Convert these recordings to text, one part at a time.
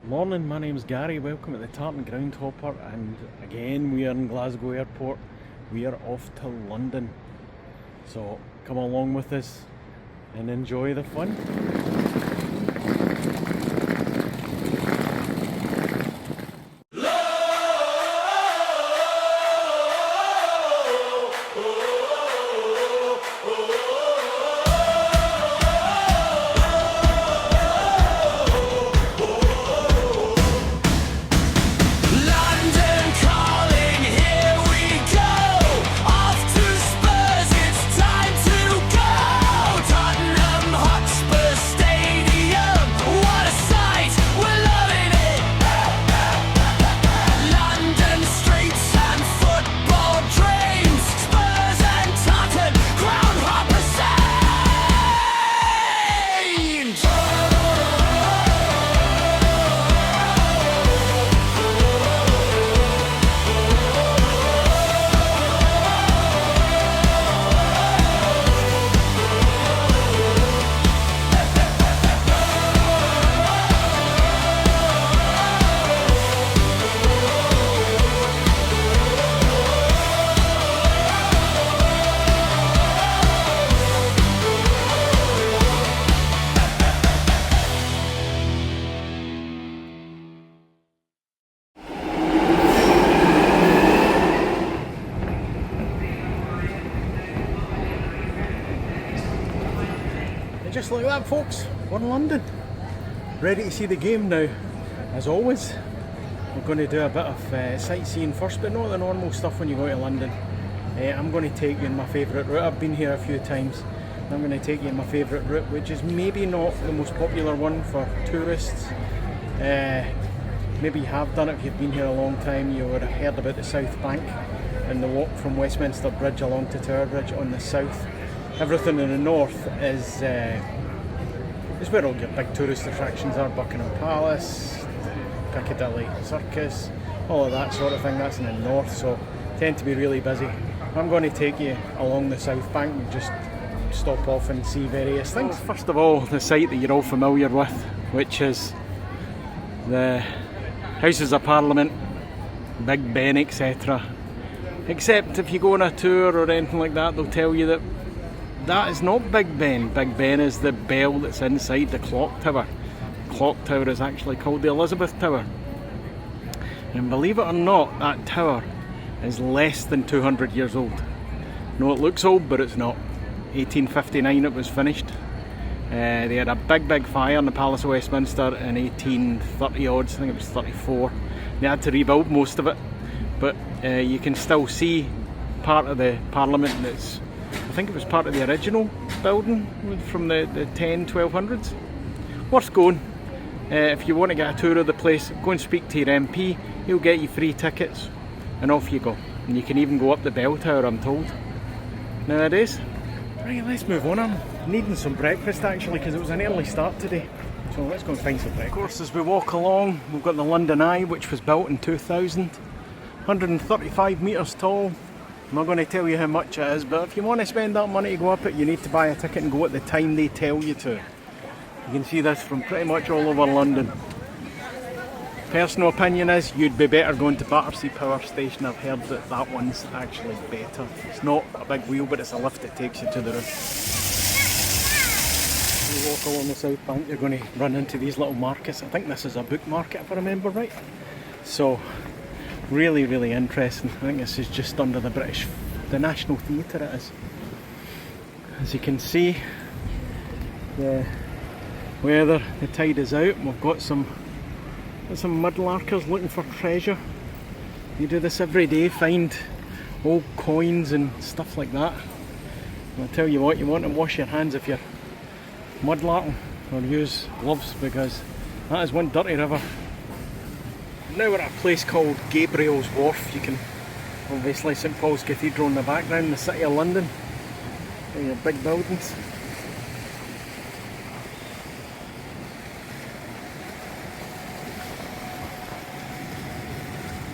Morning, my name's Gary, welcome to the Tartan Groundhopper, and again we are in Glasgow Airport. We are off to London, so come along with us and enjoy the fun. Tottenham Hotspur Stadium, what a sight, we're loving it. London streets and football dreams, Spurs and Tartan, Groundhopper scenes. And just like that, folks, we're in London, ready to see the game now. As always, we're going to do a bit of sightseeing first, but not the normal stuff when you go to London. I'm going to take you in my favourite route. I've been here a few times. I'm going to take you in my favourite route, which is maybe not the most popular one for tourists. Maybe you have done it if you've been here a long time. You would have heard about the South Bank and the walk from Westminster Bridge along to Tower Bridge on the south. Everything in the north is where all your big tourist attractions are. Buckingham Palace, Piccadilly Circus, all of that sort of thing. That's in the north, so tend to be really busy. I'm going to take you along the south bank and just stop off and see various things. First of all, the site that you're all familiar with, which is the Houses of Parliament, Big Ben, etc. Except if you go on a tour or anything like that, they'll tell you that that is not Big Ben. Big Ben is the bell that's inside the clock tower. The clock tower is actually called the Elizabeth Tower. And believe it or not, that tower is less than 200 years old. No, it looks old, but it's not. 1859 it was finished. They had a big fire in the Palace of Westminster in 1830 odds, I think it was 34. They had to rebuild most of it, but you can still see part of the Parliament that's, I think it was part of the original building from the 1200s. Worth going. If you want to get a tour of the place, go and speak to your MP. He'll get you free tickets and off you go. And you can even go up the bell tower, I'm told, nowadays. Right, let's move on. I'm needing some breakfast actually, because it was an early start today. So let's go and find some breakfast. Of course, as we walk along, we've got the London Eye, which was built in 2000. 135 metres tall. I'm not going to tell you how much it is, but if you want to spend that money to go up it, you need to buy a ticket and go at the time they tell you to. You can see this from pretty much all over London. Personal opinion is, you'd be better going to Battersea Power Station. I've heard that that one's actually better. It's not a big wheel, but it's a lift that takes you to the roof. You walk along the south bank, you're going to run into these little markets. I think this is a book market if I remember right. So, really interesting. I think this is just under the National Theatre it is. As you can see, the weather, the tide is out. We've got some mudlarkers looking for treasure. You do this every day, find old coins and stuff like that. And I'll tell you what, you want to wash your hands if you're mudlarking, or use gloves, because that is one dirty river. Now we're at a place called Gabriel's Wharf. You can obviously St Paul's Cathedral in the background, the City of London, and your big buildings.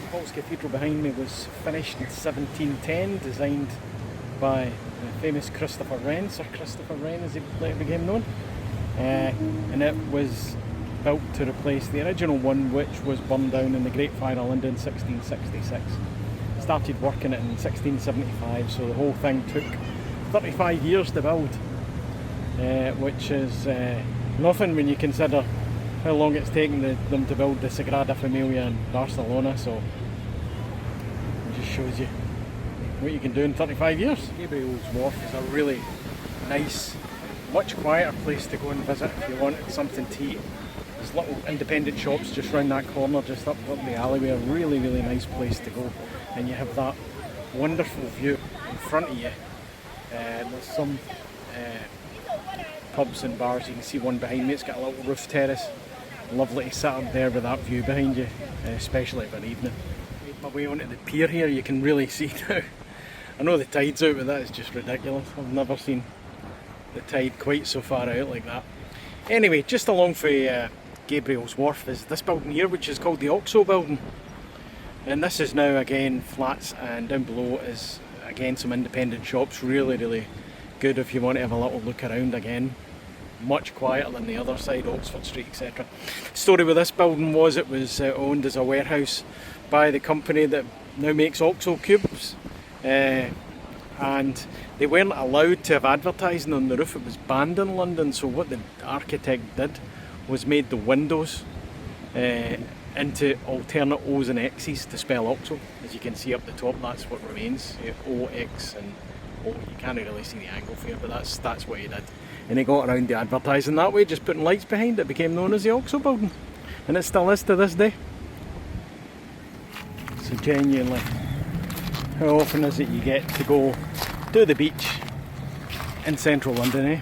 Paul's Cathedral behind me was finished in 1710, designed by the famous Christopher Wren, Sir Christopher Wren as he later became known, and it was built to replace the original one, which was burned down in the Great Fire of London in 1666. Started working it in 1675, so the whole thing took 35 years to build, which is nothing when you consider how long it's taken them to build the Sagrada Familia in Barcelona. So it just shows you what you can do in 35 years. Gabriel's Wharf is a really nice, much quieter place to go and visit if you wanted something to eat. There's little independent shops just round that corner, just up the alleyway. A really, really nice place to go, and you have that wonderful view in front of you. There's some pubs and bars. You can see one behind me. It's got a little roof terrace. Lovely to sit up there with that view behind you, especially for an evening. Made my way onto the pier here. You can really see now. I know the tide's out, but that is just ridiculous. I've never seen the tide quite so far out like that. Anyway, just along for Gabriel's Wharf is this building here, which is called the Oxo building, and this is now again flats, and down below is again some independent shops. Really, really good if you want to have a little look around. Again, much quieter than the other side, Oxford Street, etc. The story with this building was it was owned as a warehouse by the company that now makes Oxo cubes, and they weren't allowed to have advertising on the roof. It was banned in London, so what the architect did was made the windows into alternate O's and X's to spell Oxo. As you can see up the top, that's what remains. O, X and O. You can't really see the angle for you, but that's what he did. And he got around the advertising that way, just putting lights behind it. Became known as the Oxo building, and it still is to this day. So genuinely, how often is it you get to go to the beach in central London, eh?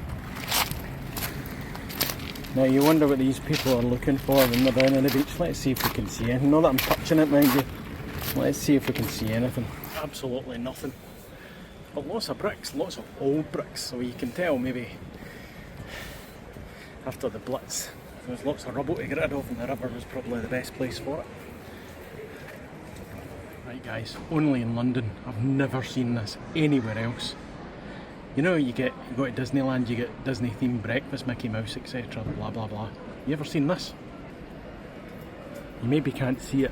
Now you wonder what these people are looking for when they're down on the beach. Let's see if we can see anything. Not that I'm touching it, mind you. Let's see if we can see anything. Absolutely nothing. But lots of bricks, lots of old bricks, so you can tell maybe after the Blitz there's lots of rubble to get rid of, and the river was probably the best place for it. Right guys, only in London. I've never seen this anywhere else. You know, you go to Disneyland, you get Disney themed breakfast, Mickey Mouse, etc, blah blah blah. You ever seen this? You maybe can't see it,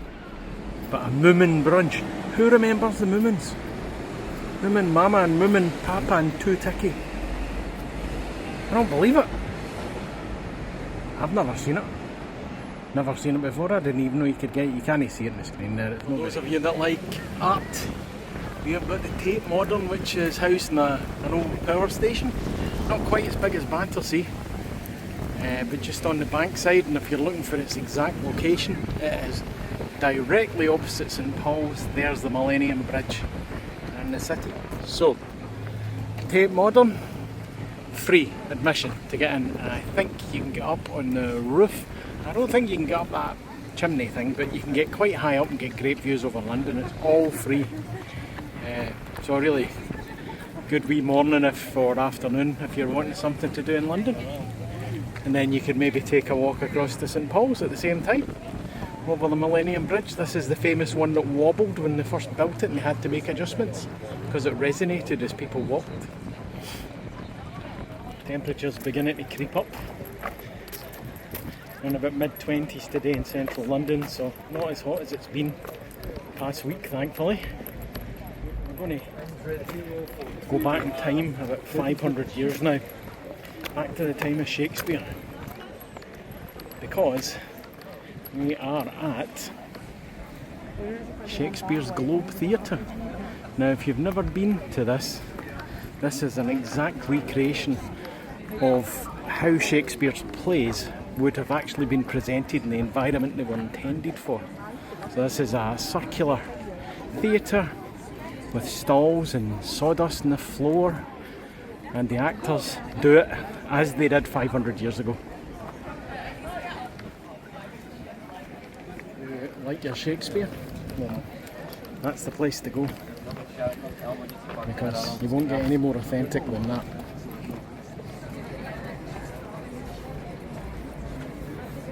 but a Moomin brunch. Who remembers the Moomins? Moomin Mama and Moomin Papa and Two Ticky. I don't believe it. I've never seen it. Never seen it before. I didn't even know you could get it. You can't see it on the screen there. For those of you that like art, we have got the Tate Modern, which is housed in an old power station. Not quite as big as Battersea, but just on the bank side. And if you're looking for its exact location, it is directly opposite St Paul's. There's the Millennium Bridge in the city. So, Tate Modern, free admission to get in. And I think you can get up on the roof. I don't think you can get up that chimney thing, but you can get quite high up and get great views over London. It's all free. So a really good wee morning or afternoon if you're wanting something to do in London. And then you could maybe take a walk across to St Paul's at the same time, over the Millennium Bridge. This is the famous one that wobbled when they first built it and they had to make adjustments because it resonated as people walked. Temperatures beginning to creep up. We're in about mid-20s today in central London, so not as hot as it's been the past week, thankfully. We're going to go back in time about 500 years now, back to the time of Shakespeare, because we are at Shakespeare's Globe Theatre. Now if you've never been to this is an exact recreation of how Shakespeare's plays would have actually been presented in the environment they were intended for. So this is a circular theatre with stalls and sawdust on the floor, and the actors do it as they did 500 years ago. Like your Shakespeare? Well, that's the place to go, because you won't get any more authentic than that.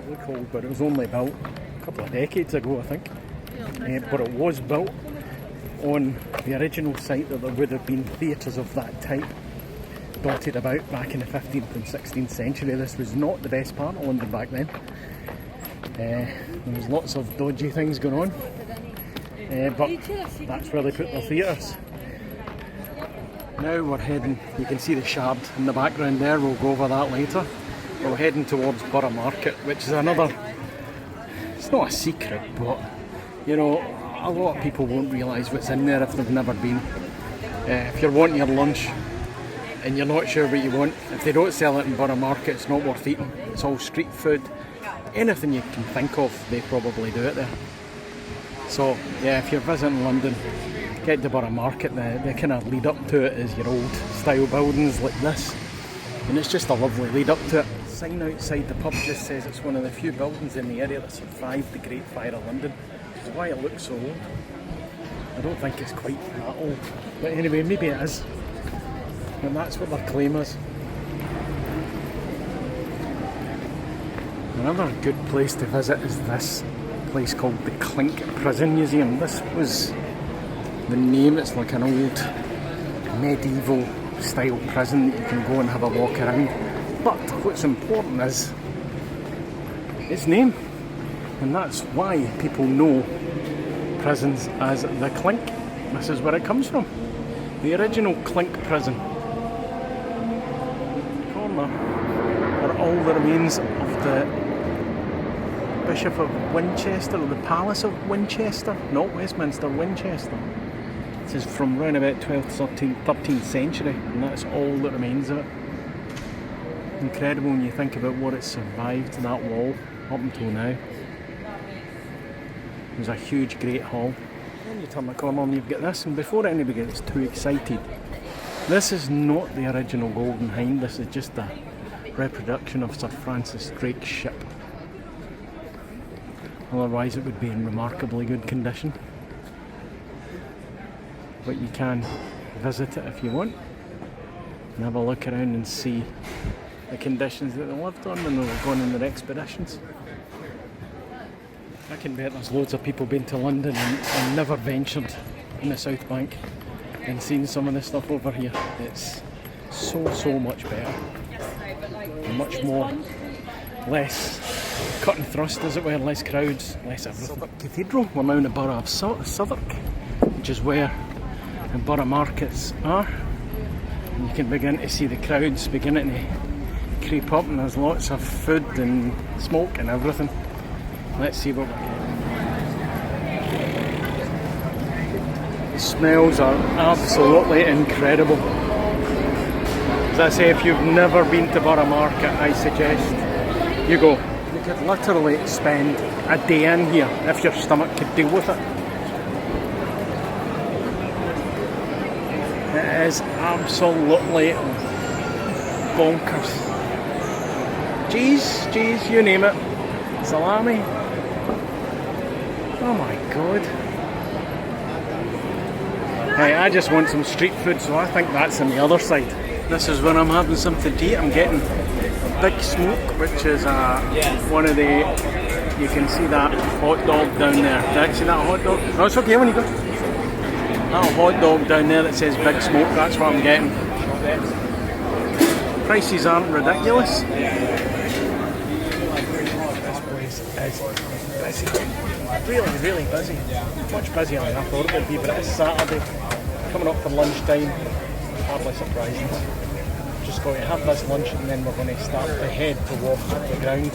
Really cold, but it was only built a couple of decades ago, I think. But it was built on the original site that there would have been theatres of that type dotted about back in the 15th and 16th century. This was not the best part of London back then. There's lots of dodgy things going on, but that's where they put their theatres. Now we're heading, you can see the Shard in the background there, we'll go over that later. We're heading towards Borough Market, which is another, it's not a secret, but you know, a lot of people won't realise what's in there if they've never been. If you're wanting your lunch and you're not sure what you want, if they don't sell it in Borough Market, it's not worth eating. It's all street food. Anything you can think of, they probably do it there. So yeah, if you're visiting London, get to Borough Market. The kind of lead up to it is your old style buildings like this, and it's just a lovely lead up to it. The sign outside the pub just says it's one of the few buildings in the area that survived the Great Fire of London, which is why it looks so old. I don't think it's quite that old, but anyway, maybe it is, and that's what their claim is. Another good place to visit is this place called the Clink Prison Museum. This was the name. It's like an old medieval style prison that you can go and have a walk around. But what's important is its name, and that's why people know prisons as the Clink. This is where it comes from. The original Clink prison. Corner are all the remains of the Bishop of Winchester, or the Palace of Winchester, not Westminster, Winchester. This is from around about 12th, 13th century, and that's all that remains of it. Incredible when you think about what it's survived, that wall, up until now. There's a huge great hall. Then you turn the corner and you've got this, and before anybody gets too excited, this is not the original Golden Hind, this is just a reproduction of Sir Francis Drake's ship. Otherwise it would be in remarkably good condition. But you can visit it if you want and have a look around and see the conditions that they lived on when they were going on their expeditions. I can bet there's loads of people been to London and never ventured in the South Bank and seen some of this stuff over here. It's so much better. Much more, less cut and thrust as it were, less crowds, less everything. Southwark Cathedral, we're now in the borough of Southwark, which is where the borough markets are. And you can begin to see the crowds beginning to creep up, and there's lots of food and smoke and everything. Let's see what we're getting. The smells are absolutely incredible. As I say, if you've never been to Borough Market, I suggest you go. You could literally spend a day in here if your stomach could deal with it. It is absolutely bonkers. Cheese, you name it. Salami. Oh my god. Hey, I just want some street food, so I think that's on the other side. This is when I'm having something to eat. I'm getting a Big Smoke, which is one of the, you can see that hot dog down there. Did I see that hot dog? No, it's okay when you go. That hot dog down there that says Big Smoke, that's what I'm getting. Prices aren't ridiculous. This place is busy. Really busy. Much busier than I thought it would be, but it is Saturday. Coming up for lunchtime. Hardly surprising. Just going to have this lunch and then we're going to start to head towards the ground.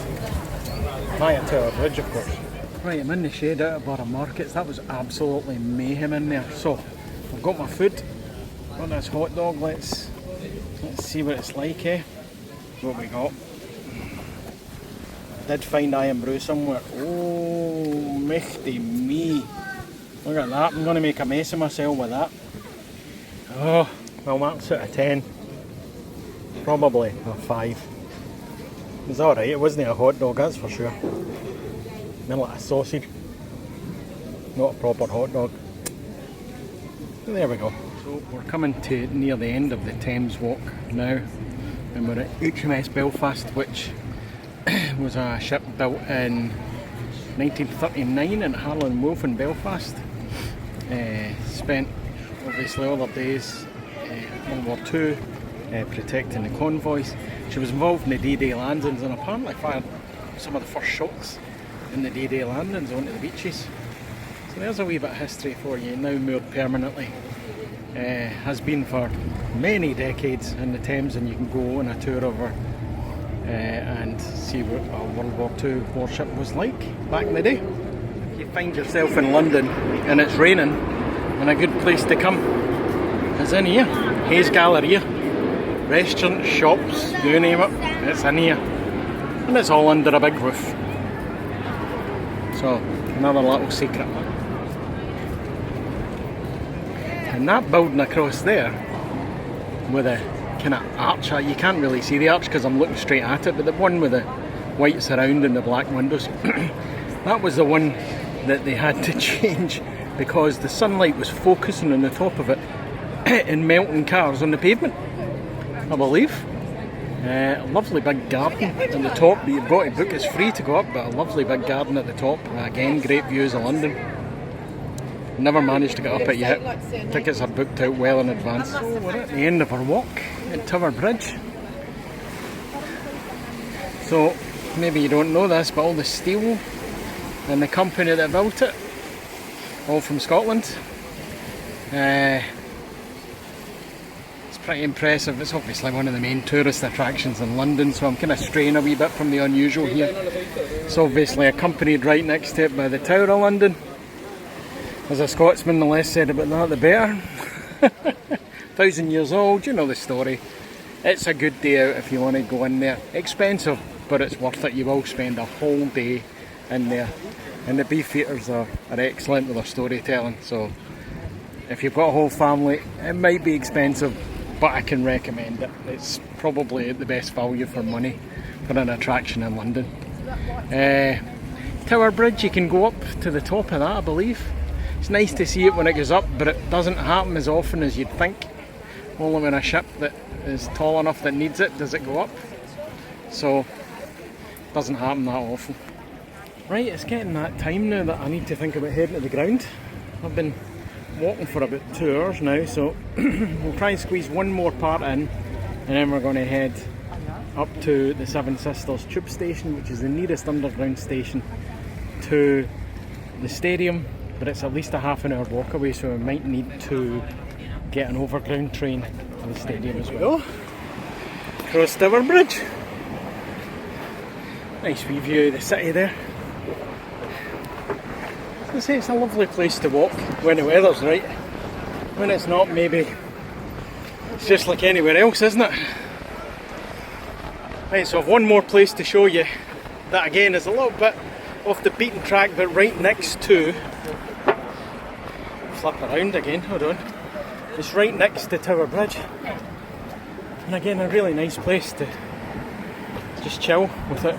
Via Tower Bridge, of course. Right, I'm in the shade out of Borough Markets. That was absolutely mayhem in there. So, I've got my food. Got this hot dog. Let's see what it's like, eh? What we got. Did find Iron Brew somewhere. Oh, michty me. Look at that. I'm going to make a mess of myself with that. Oh, well, that's out of 10. Probably a 5. It's alright, it wasn't a hot dog, that's for sure. More like a sausage. Not a proper hot dog. There we go. So we're coming to near the end of the Thames walk now. And we're at HMS Belfast, which was a ship built in 1939 in Harland Wolff in Belfast. Spent obviously all her days World War II protecting the convoys. She was involved in the D-Day landings and apparently fired some of the first shots and the D-Day landings onto the beaches. So there's a wee bit of history for you, now moored permanently. Has been for many decades in the Thames, and you can go on a tour of her and see what a World War II warship was like back in the day. If you find yourself in London and it's raining, and a good place to come is in here, Hayes Galleria. Restaurants, shops, you name it, it's in here. And it's all under a big roof. So, another little secret. And that building across there, with a kind of arch, you can't really see the arch because I'm looking straight at it, but the one with the white surround and the black windows, that was the one that they had to change because the sunlight was focusing on the top of it and melting cars on the pavement, I believe. A lovely big garden at the top that you've got to book. It's free to go up, but a lovely big garden at the top. Again, great views of London. Never managed to get up it yet. Tickets are booked out well in advance. So we're at the end of our walk at Tower Bridge. So maybe you don't know this, but all the steel and the company that built it, all from Scotland. It's pretty impressive. It's obviously one of the main tourist attractions in London, so I'm kind of straying a wee bit from the unusual here. It's obviously accompanied right next to it by the Tower of London. As a Scotsman, the less said about that the better. 1,000 years old, you know the story. It's a good day out if you want to go in there. Expensive, but it's worth it. You will spend a whole day in there. And the beef eaters are excellent with their storytelling. So if you've got a whole family, it might be expensive, but I can recommend it. It's probably the best value for money for an attraction in London. Tower Bridge, you can go up to the top of that, I believe. It's nice to see it when it goes up, but it doesn't happen as often as you'd think. Only when a ship that is tall enough that needs it does it go up. So it doesn't happen that often. Right, it's getting that time now that I need to think about heading to the ground. I've been walking for about 2 hours now, so we'll try and squeeze one more part in, and then we're going to head up to the Seven Sisters tube station, which is the nearest underground station to the stadium, but it's at least a half an hour walk away, so we might need to get an overground train to the stadium as well. Across Tower Bridge. Nice wee view of the city there. I say it's a lovely place to walk when the weather's right. When it's not, maybe it's just like anywhere else, isn't it? Right, so I've one more place to show you that again is a little bit off the beaten track, but right next to, flip around again, hold on, it's right next to Tower Bridge, and again a really nice place to just chill without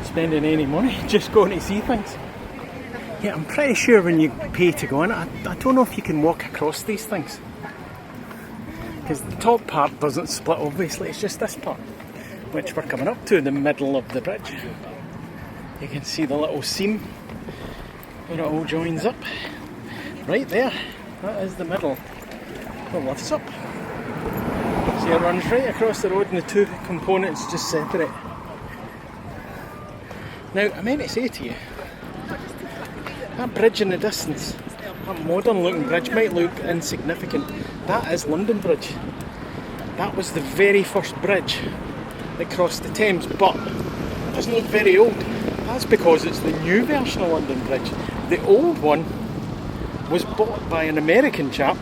spending any money, just going to see things. Yeah, I'm pretty sure when you pay to go in, I don't know if you can walk across these things, because the top part doesn't split, obviously, it's just this part, which we're coming up to, the middle of the bridge. You can see the little seam where it all joins up. Right there, that is the middle that lifts up. See, it runs right across the road and the two components just separate. Now, I meant to say to you, that bridge in the distance, that modern looking bridge might look insignificant. That is London Bridge. That was the very first bridge that crossed the Thames, but it doesn't look very old. That's because it's the new version of London Bridge. The old one was bought by an American chap,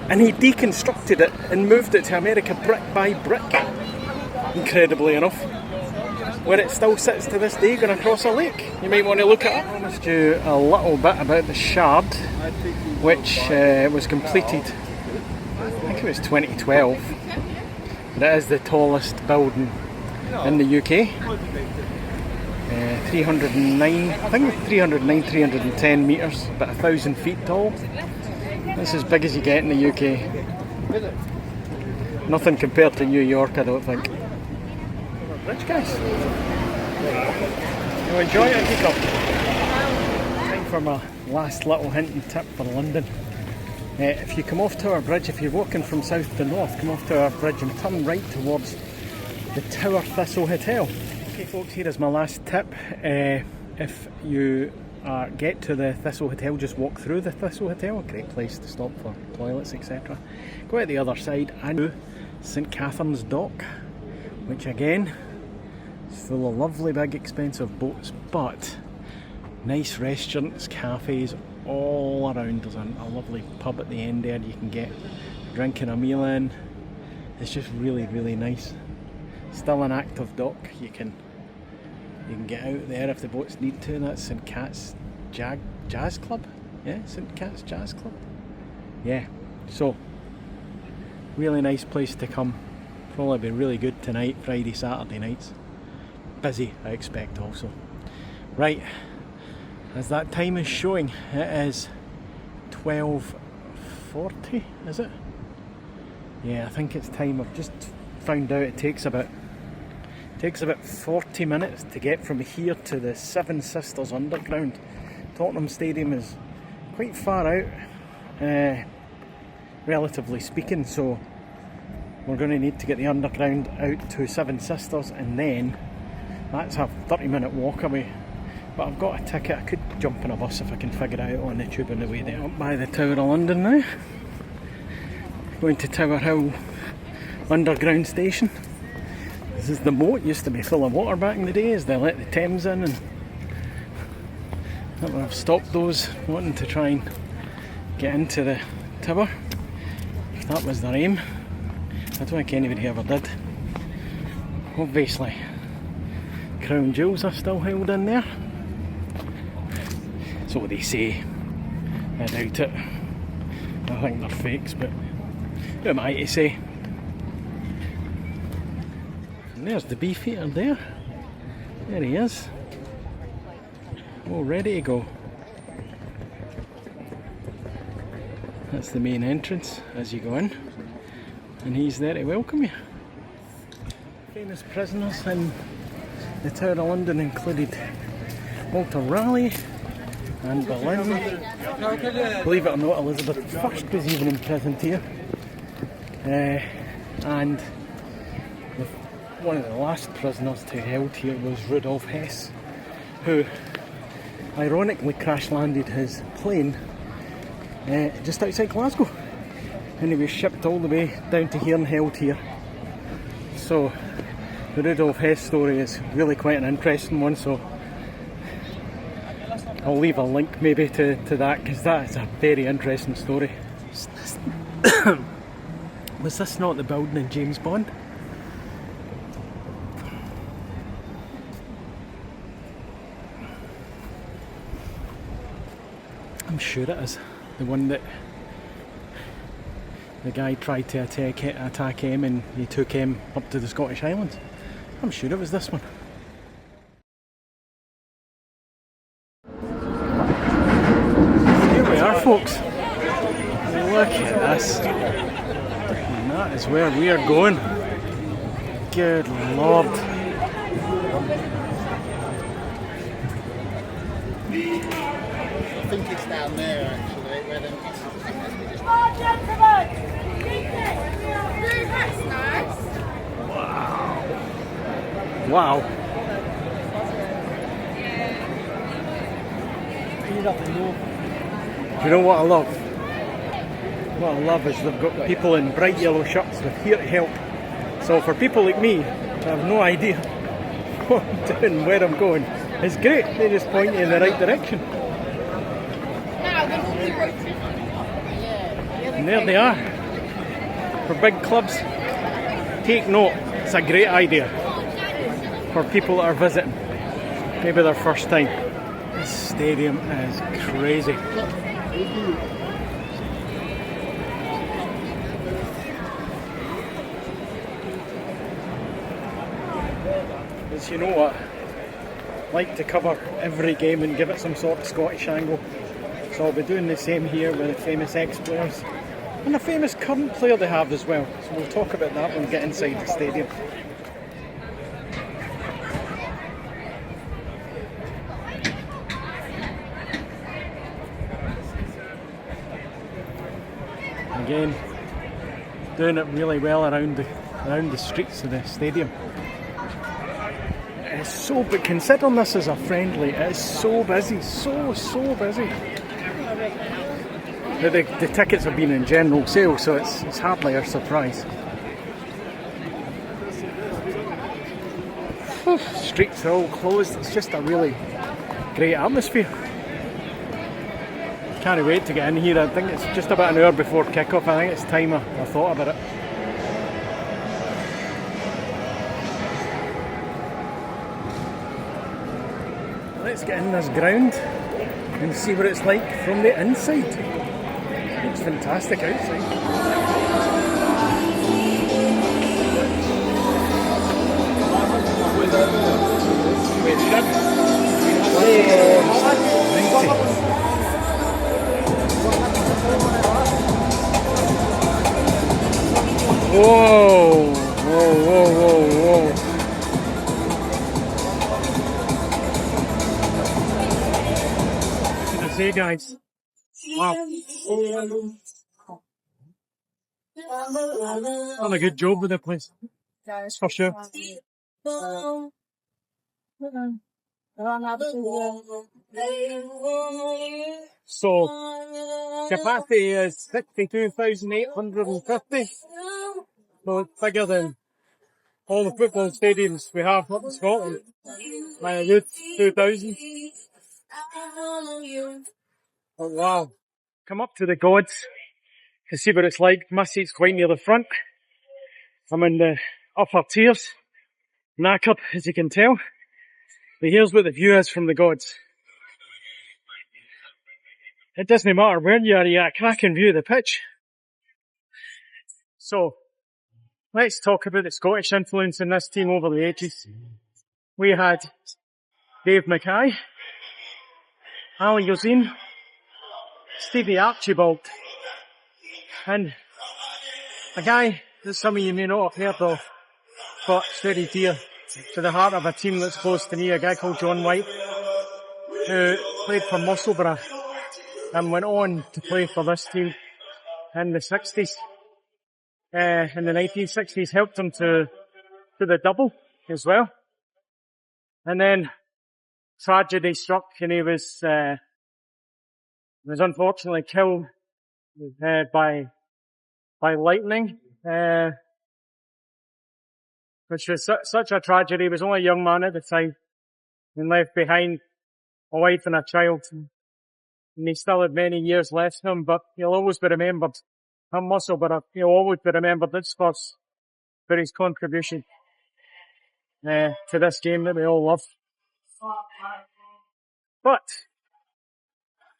and he deconstructed it and moved it to America brick by brick, incredibly enough, where it still sits to this day going across a lake. You might want to look at it. I promised you a little bit about the Shard, which was completed, I think it was 2012, but it is the tallest building in the UK. 309, I think it's 310 metres, about 1,000 feet tall. That's as big as you get in the UK. Nothing compared to New York, I don't think. Bridge, guys. You enjoy it, keep up. Time for my last little hint and tip for London. If you come off Tower Bridge, if you're walking from south to north, come off Tower Bridge and turn right towards the Tower Thistle Hotel. Okay folks, here is my last tip. If you get to the Thistle Hotel, just walk through the Thistle Hotel, a great place to stop for toilets, etc. Go out the other side and to St Catherine's Dock, which again is full of lovely big expensive boats, but nice restaurants, cafes all around. There's a lovely pub at the end there you can get a drink and a meal in. It's just really, really nice. Still an active dock. You can get out there if the boats need to. That's St Cat's Jazz Club. Yeah, St Cat's Jazz Club. Yeah, so really nice place to come. Probably be really good tonight, Friday, Saturday nights. Busy, I expect also. Right, as that time is showing, it is 12:40, is it? Yeah, I think it's time. I've just found out it takes about 40 minutes to get from here to the Seven Sisters Underground. Tottenham Stadium is quite far out, relatively speaking, so we're going to need to get the Underground out to Seven Sisters, and then that's a 30-minute walk away. But I've got a ticket. I could jump on a bus if I can figure it out on the tube on the way there. Up by the Tower of London now. Going to Tower Hill Underground Station. This is the moat. It used to be full of water back in the days. They let the Thames in, and I've stopped those wanting to try and get into the tower. If that was their aim. I don't think anybody ever did. Obviously, crown jewels are still held in there. That's what they say. I doubt it. I think they're fakes, but who am I to say? And there's the Beefeater there. There he is. All ready to go. That's the main entrance as you go in. And he's there to welcome you. Famous prisoners in the Tower of London included Walter Raleigh and Berlin. Believe it or not, Elizabeth I was even imprisoned here. And one of the last prisoners to be held here was Rudolf Hess, who ironically crash landed his plane just outside Glasgow, and he was shipped all the way down to here and held here. So the Rudolf Hess story is really quite an interesting one, so I'll leave a link maybe to that, because that is a very interesting story. Was this not the building in James Bond? I'm sure it is. The one that the guy tried to attack him, and he took him up to the Scottish Highlands. I'm sure it was this one. Here we are, folks. Look at this. And that is where we are going. Good Lord. I think it's down there actually, where the... Oh, gentlemen! That's nice. Wow. Do you know what I love? What I love is they've got people in bright yellow shirts with "Here to Help." So for people like me, I have no idea what I'm doing, where I'm going, it's great. They just point you in the right direction. And there they are. For big clubs, take note. It's a great idea for people that are visiting, maybe their first time. This stadium is crazy. As you know what, I like to cover every game and give it some sort of Scottish angle. So I'll be doing the same here with the famous ex-players and a famous current player they have as well. So we'll talk about that when we get inside the stadium. Again, doing it really well around the streets of the stadium. It is so, but considering this is a friendly, it is so busy, so busy. The tickets have been in general sale, so it's hardly a surprise. Streets are all closed. It's just a really great atmosphere. Can't wait to get in here. I think it's just about an hour before kick-off. I think it's time I thought about it. Let's get in this ground and see what it's like from the inside. It's fantastic outside. Whoa, whoa, whoa, whoa, whoa. What can I say, guys? Wow. Done a good job with the place. For sure. So, capacity is 62,850. So it's bigger than all the football stadiums we have up in Scotland. My youth, 2,000. Oh wow. Come up to the gods to see what it's like. My seat's quite near the front. I'm in the upper tiers. Knackered, as you can tell. But here's what the view is from the gods. It doesn't matter where you are, you get a cracking view of the pitch. So, let's talk about the Scottish influence in this team over the ages. We had Dave Mackay, Ali Yozin, Stevie Archibald, and a guy that some of you may not have heard of, but it's very dear to the heart of a team that's close to me, a guy called John White, who played for Musselburgh and went on to play for this team in the 60s. In the 1960s, helped him to the double as well. And then tragedy struck and he was unfortunately killed by lightning, which was such a tragedy. He was only a young man at the time and left behind a wife and a child. And he still had many years left in him, but he'll always be remembered. I'm Muscle, but he'll always be remembered at Spurs for his contribution to this game that we all love. But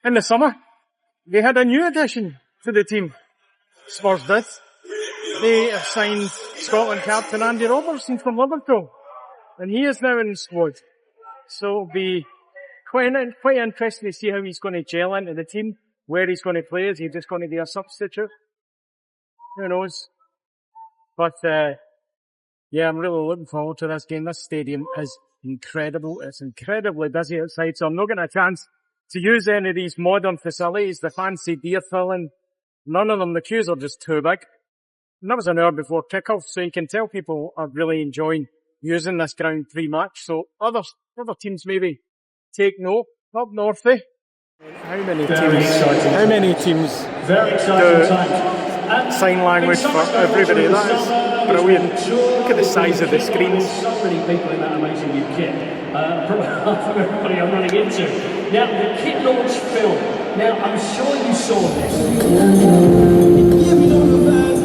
in the summer, they had a new addition to the team. Spurs did. They have signed Scotland captain Andy Robertson from Liverpool, and he is now in the squad. So it'll be quite interesting to see how he's going to gel into the team, where he's going to play. Is he just going to be a substitute? Who knows? But yeah, I'm really looking forward to this game. This stadium is incredible. It's incredibly busy outside, so I'm not getting a chance to use any of these modern facilities, the fancy beer filling. None of them. The queues are just too big. And that was an hour before kick-off, so you can tell people are really enjoying using this ground pre-match. So other teams maybe take note. Up north, eh? How many teams do sign language for everybody? That is brilliant. Look at the size of the screens. So many people in that amazing new kit. From everybody I'm running into. Now, the kit launch film. Now, I'm sure you saw this. Good afternoon, and welcome back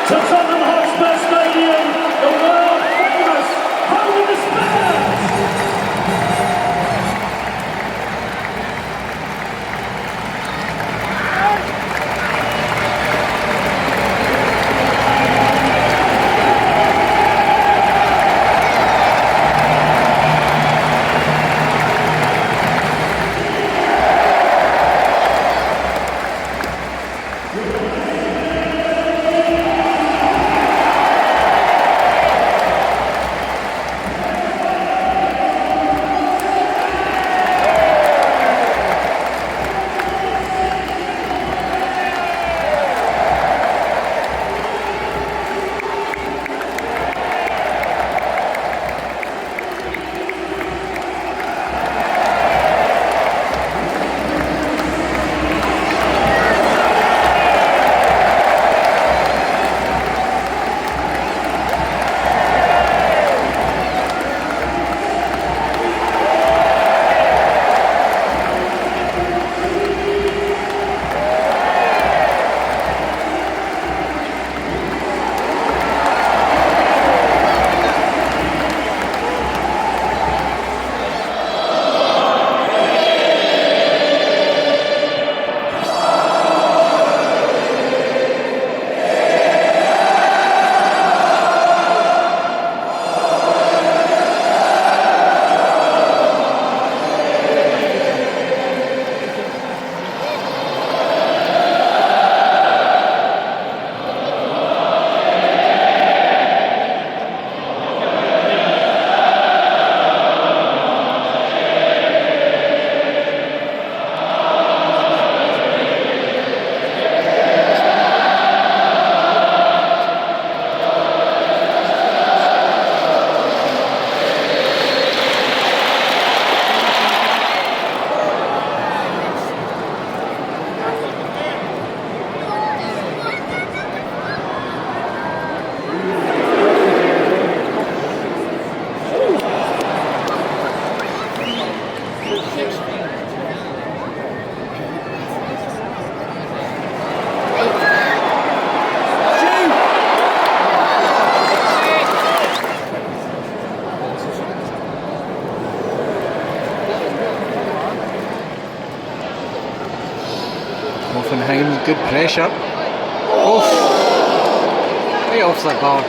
to Tottenham Hotspur Stadium, the world famous home of the Spurs. Good pressure. Off. Right off the bar.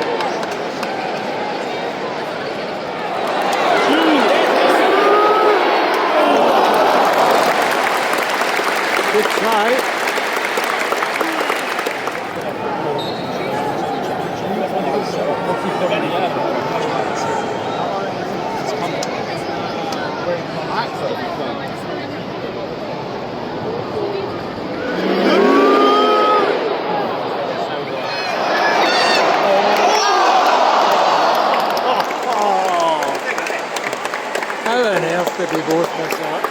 Good try. How on earth did we both miss that?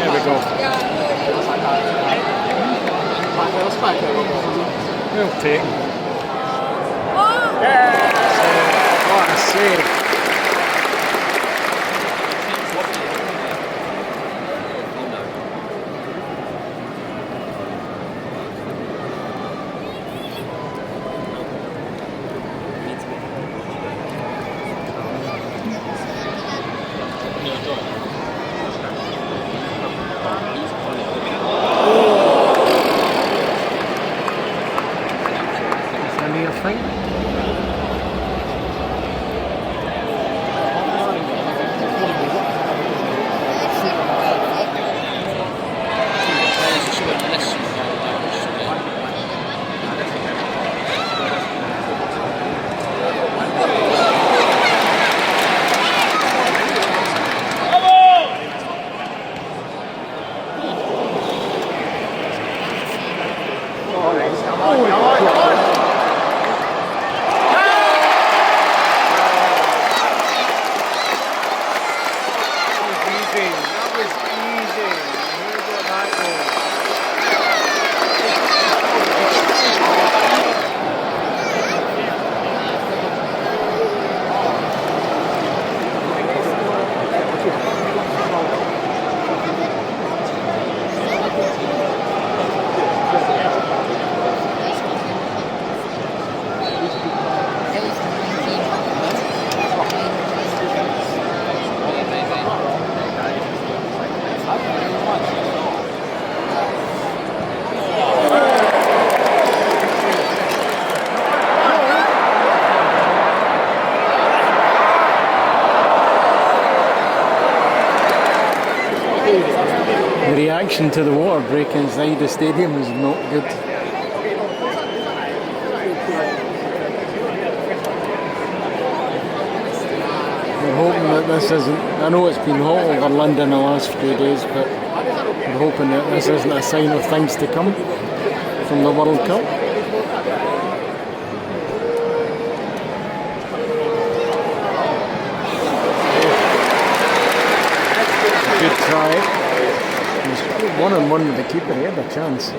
There we go. Well taken. What a save. The reaction to the water break inside the stadium is not good. We're hoping that this isn't, I know it's been hot over London the last few days, but we're hoping that this isn't a sign of things to come from the World Cup. Good try. One-on-one with the keeper, he had a chance.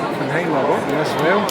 Hoffenheim are up as well.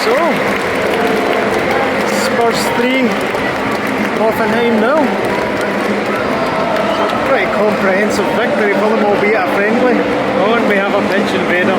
So, Spurs 3, Hoffenheim 0. Pretty comprehensive victory for them, albeit a friendly. Oh, and we have a pitch invader.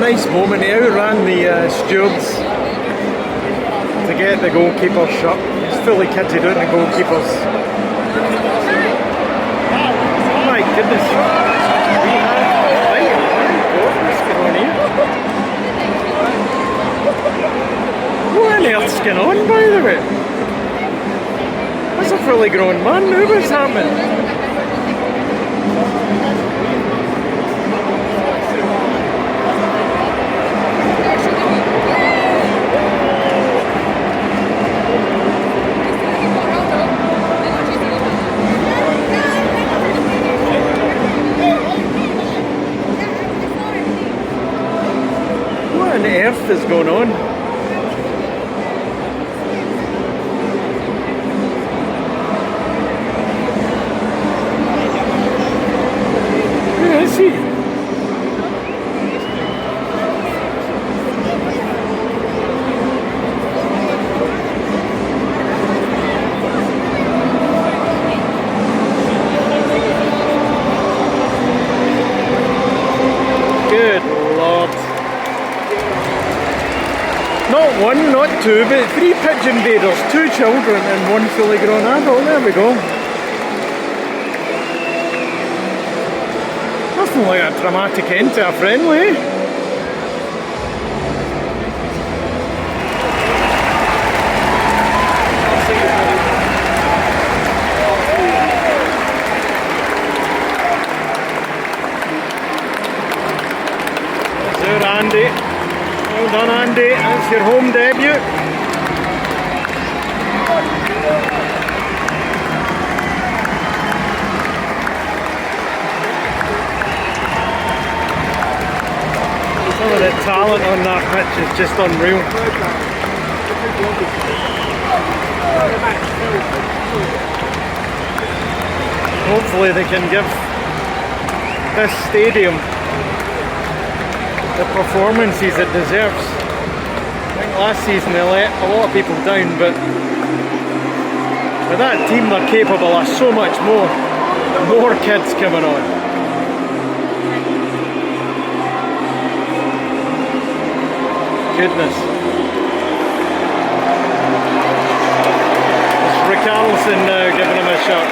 Nice moment. He outran the stewards to get the goalkeeper shut. He's fully kitted out the goalkeepers. My goodness. We have what's going on here? What on earth's going on, by the way? That's a fully grown man. What's happening? What on earth is going on? Who is he? Good Lord. Not one, not two, but 3 pitch invaders, 2 children and 1 fully grown adult. There we go. Nothing like a dramatic end to a friendly. There's Andy. Well done, Andy. That's your home debut. Some of the talent on that pitch is just unreal. Hopefully they can give this stadium the performances it deserves. I think last season they let a lot of people down, but with that team they're capable of so much more. More kids coming on. Goodness. It's Richarlison now giving him a shot.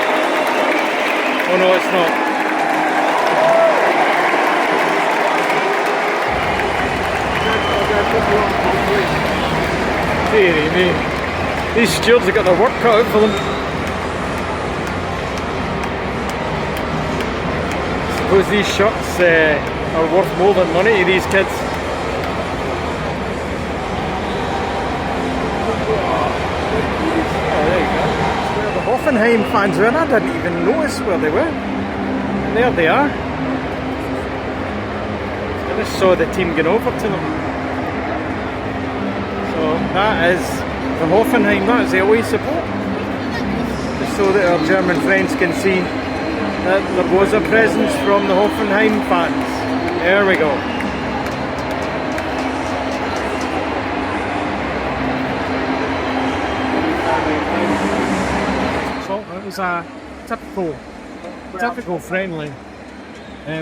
Oh no, it's not. Dearie me. These stewards have got their work cut out for them. I suppose these shirts are worth more than money to these kids. Oh, there you go. That's where the Hoffenheim fans were. I didn't even notice where they were. And there they are. I just saw the team get over to them. So that is the Hoffenheim, that is the away support. Just so that our German friends can see that there was a presence from the Hoffenheim fans. There we go. So it was a typical friendly.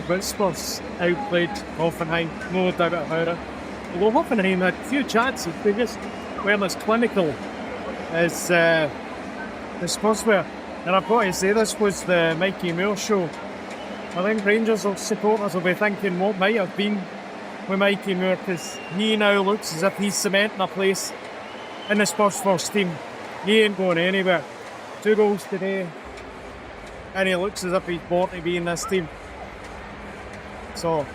But Spurs outplayed Hoffenheim, no doubt about it. Although Hoffenheim had a few chances, they just weren't as clinical as the Spurs were. And I've got to say, this was the Mikey Moore show I think Rangers supporters will be thinking what might have been with Mikey Moore, because he now looks as if he's cementing a place in the Spurs first team. He ain't going anywhere. 2 goals today, and he looks as if he's born to be in this team. So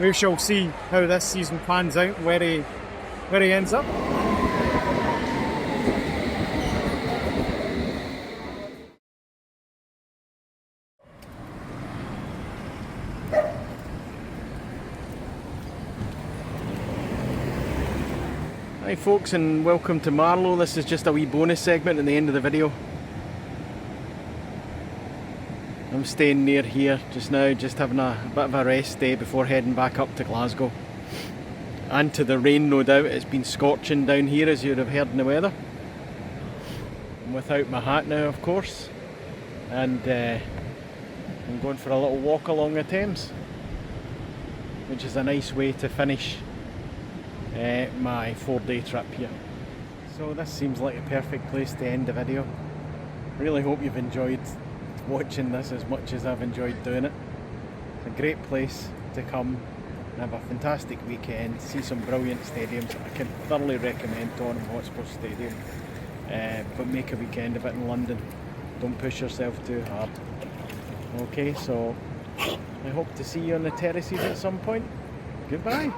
we shall see how this season pans out and where he ends up. Hi folks, and welcome to Marlow. This is just a wee bonus segment at the end of the video. I'm staying near here just now, just having a bit of a rest day before heading back up to Glasgow. And to the rain, no doubt. It's been scorching down here, as you'd have heard in the weather. I'm without my hat now, of course, and I'm going for a little walk along the Thames, which is a nice way to finish my 4-day trip here. So this seems like a perfect place to end the video. Really hope you've enjoyed watching this as much as I've enjoyed doing it. It's a great place to come and have a fantastic weekend, see some brilliant stadiums. I can thoroughly recommend Tottenham Hotspur Stadium, but make a weekend of it in London. Don't push yourself too hard. Okay, so I hope to see you on the terraces at some point. Goodbye.